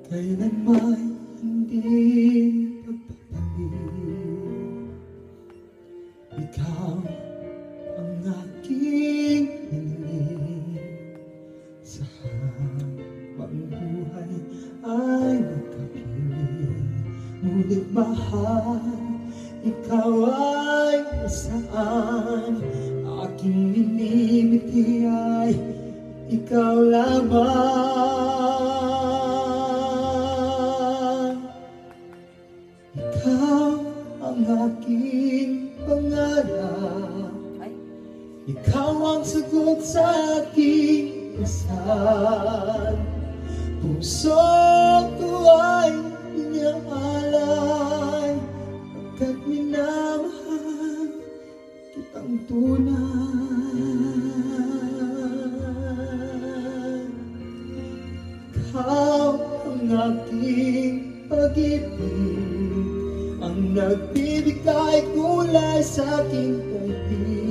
Kailanman hindi pagpapalit. Ikaw ang aking hiniling. Sa habang buhay ay magkapiling. Ngunit mahal, ikaw ay nasaan? Aking minimiti ay ikaw lamang. Ikaw ang aking pangarap. Ikaw ang sagot sa aking dasal. Puso ko ay inaalay, pagkat minamahal kitang tunay. Ikaw ang aking pag-ibig, ang nagbibigay kulay sa aking pag-ibig.